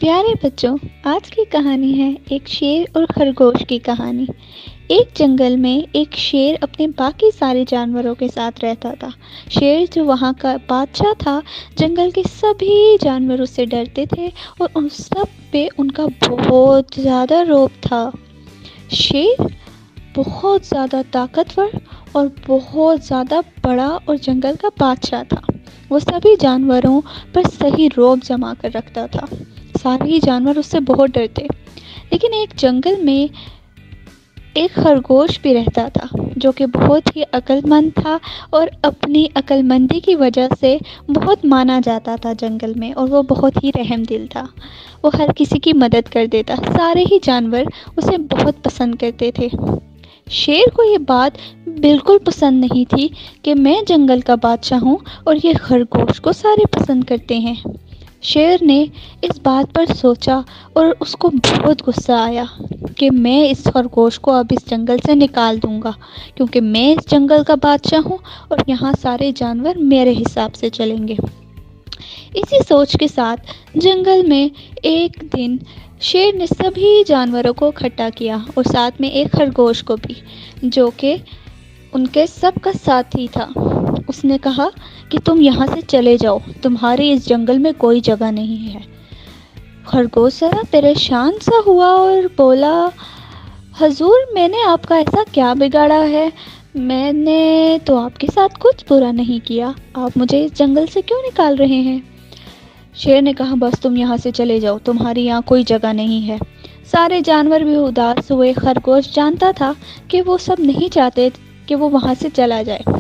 پیارے بچوں، آج کی کہانی ہے ایک شیر اور خرگوش کی کہانی۔ ایک جنگل میں ایک شیر اپنے باقی سارے جانوروں کے ساتھ رہتا تھا۔ شیر جو وہاں کا بادشاہ تھا، جنگل کے سبھی جانور اس سے ڈرتے تھے اور ان سب پہ ان کا بہت زیادہ رعب تھا۔ شیر بہت زیادہ طاقتور اور بہت زیادہ بڑا اور جنگل کا بادشاہ تھا۔ وہ سبھی جانوروں پر صحیح رعب جما کر رکھتا تھا۔ سارے ہی جانور اس سے بہت ڈرتے، لیکن ایک جنگل میں ایک خرگوش بھی رہتا تھا جو کہ بہت ہی عقل مند تھا اور اپنی عقل مندی کی وجہ سے بہت مانا جاتا تھا جنگل میں، اور وہ بہت ہی رحم دل تھا۔ وہ ہر کسی کی مدد کر دیتا، سارے ہی جانور اسے بہت پسند کرتے تھے۔ شیر کو یہ بات بالکل پسند نہیں تھی کہ میں جنگل کا بادشاہ ہوں اور یہ خرگوش کو سارے پسند کرتے ہیں۔ شیر نے اس بات پر سوچا اور اس کو بہت غصہ آیا کہ میں اس خرگوش کو اب اس جنگل سے نکال دوں گا، کیونکہ میں اس جنگل کا بادشاہ ہوں اور یہاں سارے جانور میرے حساب سے چلیں گے۔ اسی سوچ کے ساتھ جنگل میں ایک دن شیر نے سبھی جانوروں کو اکٹھا کیا اور ساتھ میں ایک خرگوش کو بھی، جو کہ ان کے سب کا ساتھی تھا۔ اس نے کہا کہ تم یہاں سے چلے جاؤ، تمہاری اس جنگل میں کوئی جگہ نہیں ہے۔ خرگوش ذرا پریشان سا ہوا اور بولا، حضور، میں نے آپ کا ایسا کیا بگاڑا ہے؟ میں نے تو آپ کے ساتھ کچھ برا نہیں کیا، آپ مجھے اس جنگل سے کیوں نکال رہے ہیں؟ شیر نے کہا، بس تم یہاں سے چلے جاؤ، تمہاری یہاں کوئی جگہ نہیں ہے۔ سارے جانور بھی اداس ہوئے۔ خرگوش جانتا تھا کہ وہ سب نہیں چاہتے کہ وہ وہاں سے چلا جائے۔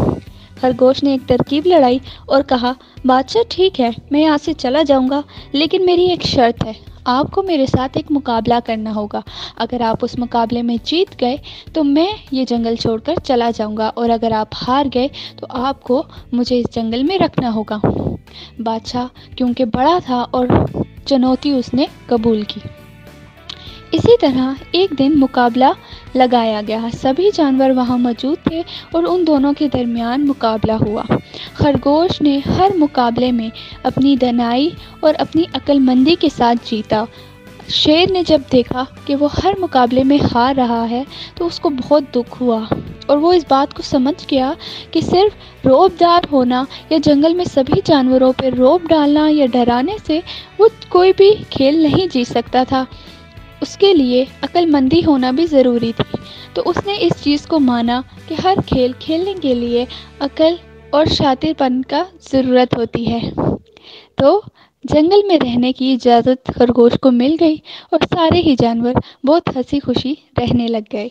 خرگوش نے ایک ترکیب لڑائی اور کہا، بادشاہ ٹھیک ہے، میں یہاں سے چلا جاؤں گا، لیکن میری ایک شرط ہے، آپ کو میرے ساتھ ایک مقابلہ کرنا ہوگا۔ اگر آپ اس مقابلے میں جیت گئے تو میں یہ جنگل چھوڑ کر چلا جاؤں گا، اور اگر آپ ہار گئے تو آپ کو مجھے اس جنگل میں رکھنا ہوگا۔ بادشاہ کیونکہ بڑا تھا اور چنوتی اس نے قبول کی۔ اسی طرح ایک دن مقابلہ لگایا گیا۔ سبھی جانور وہاں موجود تھے اور ان دونوں کے درمیان مقابلہ ہوا۔ خرگوش نے ہر مقابلے میں اپنی دانائی اور اپنی عقل مندی کے ساتھ جیتا۔ شیر نے جب دیکھا کہ وہ ہر مقابلے میں ہار رہا ہے تو اس کو بہت دکھ ہوا، اور وہ اس بات کو سمجھ گیا کہ صرف رعب دار ہونا یا جنگل میں سبھی جانوروں پر رعب ڈالنا یا ڈرانے سے وہ کوئی بھی کھیل نہیں جیت سکتا تھا۔ اس کے لیے عقل مندی ہونا بھی ضروری تھی۔ تو اس نے اس چیز کو مانا کہ ہر کھیل کھیلنے کے لیے عقل اور شاطر پن کا ضرورت ہوتی ہے۔ تو جنگل میں رہنے کی اجازت خرگوش کو مل گئی اور سارے ہی جانور بہت ہنسی خوشی رہنے لگ گئے۔